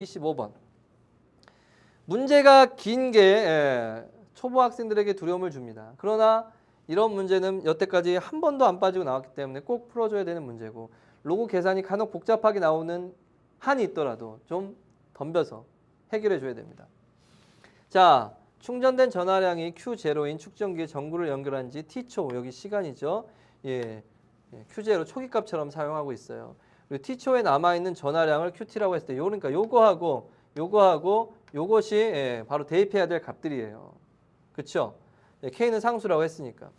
25번. 문제가 긴 게 초보 학생들에게 두려움을 줍니다. 그러나 이런 문제는 여태까지 한 번도 안 빠지고 나왔기 때문에 꼭 풀어줘야 되는 문제고, 로그 계산이 간혹 복잡하게 나오는 한이 있더라도 좀 덤벼서 해결해 줘야 됩니다. 자, 충전된 전화량이 Q0인 축전기에 전구를 연결한 지 T초, 여기 시간이죠. Q0 초기값처럼 사용하고 있어요. 그리고 T초에 남아있는 전화량을 QT라고 했을 때, 그러니까 요거하고 요것이 바로 대입해야 될 값들이에요. 그쵸? K는 상수라고 했으니까.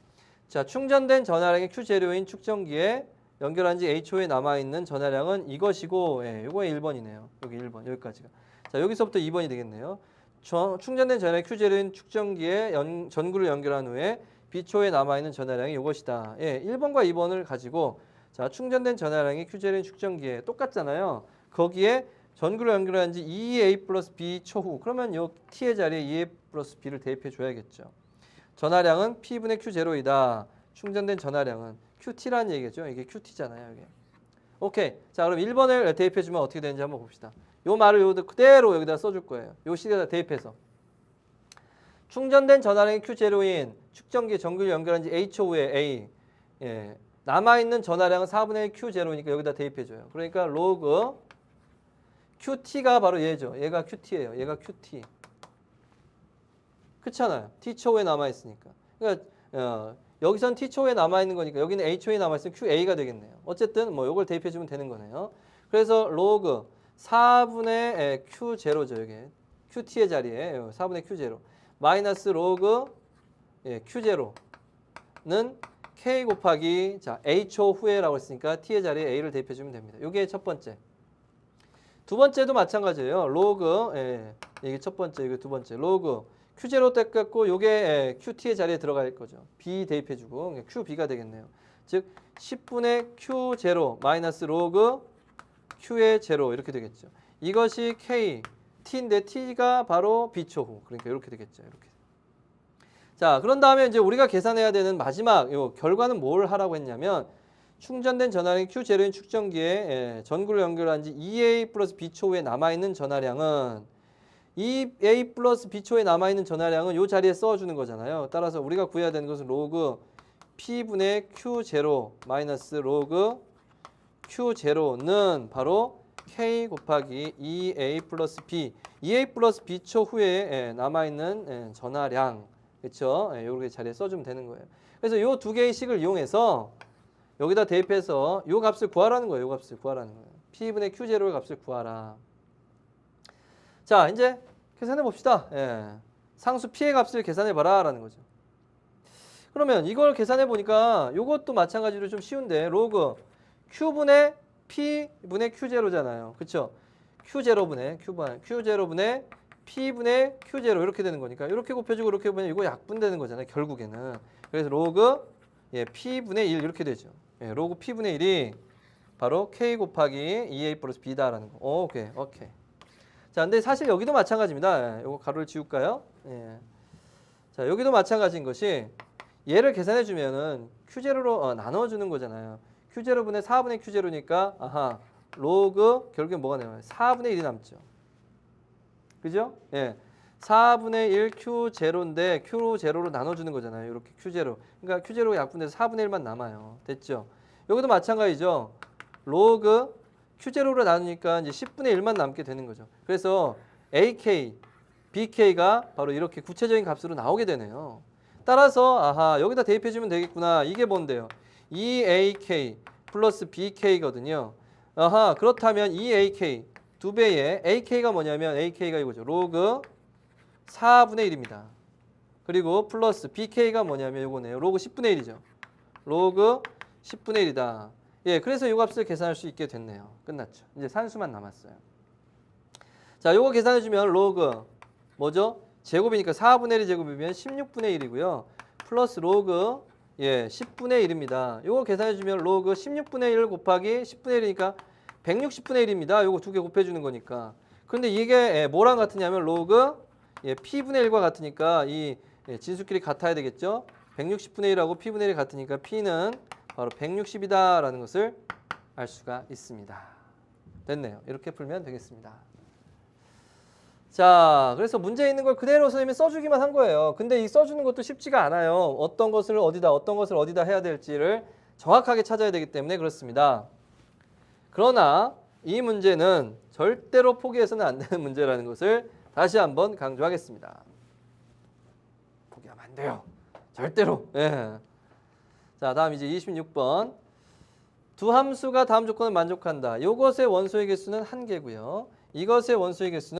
자, 충전된 전화량이 Q0인 축전기에 연결한 지 H초에 남아있는 전화량은 이것이고, 요거의 1번이네요. 여기 1번, 여기까지가. 자, 여기서부터 2번이 되겠네요. 충전된 전화량 Q0인 축전기에 전구를 연결한 후에 B초에 남아있는 전화량이 이것이다. 1번과 2번을 가지고, 자, 충전된 전화량이 Q0인 축전기에 똑같잖아요. 거기에 전구를 연결한 지 2A 플러스 B 초후. 그러면 요 T의 자리에 2A 플러스 B를 대입해 줘야겠죠. 전화량은 P분의 Q0이다. 충전된 전화량은 QT라는 얘기죠. 이게 QT잖아요. 이게. 오케이. 자, 그럼 1번을 대입해 주면 어떻게 되는지 한번 봅시다. 요 말을 요 그대로 여기다 써줄 거예요. 요 시에다 대입해서. 충전된 전화량이 Q0인 축전기에 전구를 연결한 지 H 후에 A. 남아있는 전화량은 4분의 1 Q0니까 여기다 대입해줘요. 그러니까 로그 QT가 바로 얘죠. 얘가 QT예요. 얘가 QT. 그렇잖아요. T초에 남아있으니까. 그러니까 여기선 T초에 남아있는 거니까 여기는 H초에 남아있으면 QA가 되겠네요. 어쨌든 뭐 이걸 대입해주면 되는 거네요. 그래서 로그 4분의 Q0죠. 여기 QT의 자리에 4분의 Q0 마이너스 로그 Q0는 K 곱하기 자 H초 후에라고 했으니까 T의 자리에 A를 대입해주면 됩니다. 이게 첫 번째. 두 번째도 마찬가지예요. 로그 이게 첫 번째, 이게 두 번째. 로그 Q0 떼갖고 요게 QT의 자리에 들어갈 거죠. B 대입해주고 QB가 되겠네요. 즉 10분의 Q0 마이너스 로그 Q의 제로 이렇게 되겠죠. 이것이 K, T인데 T가 바로 B초 후. 그러니까 이렇게 되겠죠. 이렇게. 자, 그런 다음에 이제 우리가 계산해야 되는 마지막 요 결과는 뭘 하라고 했냐면 충전된 전화량이 Q0인 축전기에 전구를 연결한 지 2A 플러스 B초 후에 남아있는 전화량은 2A 플러스 B초에 남아있는 전화량은 이 자리에 써주는 거잖아요. 따라서 우리가 구해야 되는 것은 로그 P분의 Q0 마이너스 로그 Q0는 바로 K 곱하기 2A 플러스 B 2A 플러스 B초 후에 남아있는 전화량 그렇죠? 이렇게 자리에 써주면 되는 거예요. 그래서 이 두 개의 식을 이용해서 여기다 대입해서 이 값을 구하라는 거예요. 이 값을 구하라는 거예요. P분의 Q0의 값을 구하라. 자, 이제 계산해 봅시다. 상수 P의 값을 계산해 봐라 라는 거죠. 그러면 이걸 계산해 보니까 이것도 마찬가지로 좀 쉬운데 로그 Q분의 P분의 Q0잖아요. 그렇죠? Q0분의 P분의 Q0 이렇게 되는 거니까 이렇게 곱해주고 이렇게 보면 이거 약분되는 거잖아요. 결국에는. 그래서 로그 P분의 1 이렇게 되죠. 로그 P분의 1이 바로 K 곱하기 2A 플러스 B다라는 거. 오케이. 자, 근데 사실 여기도 마찬가지입니다. 요거 가로를 지울까요? 자, 여기도 마찬가지인 것이 얘를 계산해 주면은 Q0로 나눠주는 거잖아요. Q0분의 4분의 Q0니까 로그 결국에 뭐가 나와요? 4분의 1이 남죠. 그죠? 4분의 1 Q0인데 Q0로 나눠주는 거잖아요. 이렇게 Q0. 그러니까 Q0가 약분돼서 4분의 1만 남아요. 됐죠? 여기도 마찬가지죠. 로그 Q0로 나누니까 이제 10분의 1만 남게 되는 거죠. 그래서 AK, BK가 바로 이렇게 구체적인 값으로 나오게 되네요. 따라서 여기다 대입해주면 되겠구나. 이게 뭔데요? 2AK 플러스 BK거든요. 그렇다면 2AK 두 배의 AK가 뭐냐면 AK가 이거죠. 로그 4분의 1입니다. 그리고 플러스 BK가 뭐냐면 이거네요. 로그 10분의 1이죠. 로그 10분의 1이다. 그래서 이 값을 계산할 수 있게 됐네요. 끝났죠. 이제 산수만 남았어요. 자, 요거 계산해주면 로그 뭐죠? 제곱이니까 4분의 1이 제곱이면 16분의 1이고요. 플러스 로그 10분의 1입니다. 요거 계산해주면 로그 16분의 1 곱하기 10분의 1이니까 160분의 1입니다. 요거 두 개 곱해주는 거니까. 그런데 이게 뭐랑 같으냐면 로그 P분의 1과 같으니까 이 진수끼리 같아야 되겠죠? 160분의 1하고 P분의 1이 같으니까 P는 바로 160이다 라는 것을 알 수가 있습니다. 됐네요. 이렇게 풀면 되겠습니다. 자, 그래서 문제에 있는 걸 그대로 선생님이 써주기만 한 거예요. 근데 이 써주는 것도 쉽지가 않아요. 어떤 것을 어디다 해야 될지를 정확하게 찾아야 되기 때문에 그렇습니다. 그러나 이 문제는 절대로 포기해서는 안 되는 문제라는 것을 다시 한번 강조하겠습니다. 포기하면 안 돼요. 절대로. 예. 자, 다음 이제 26번. 두 함수가 다음 조건을 만족한다. 이것의 원소의 개수는 1개고요. 이것의 원소의 개수는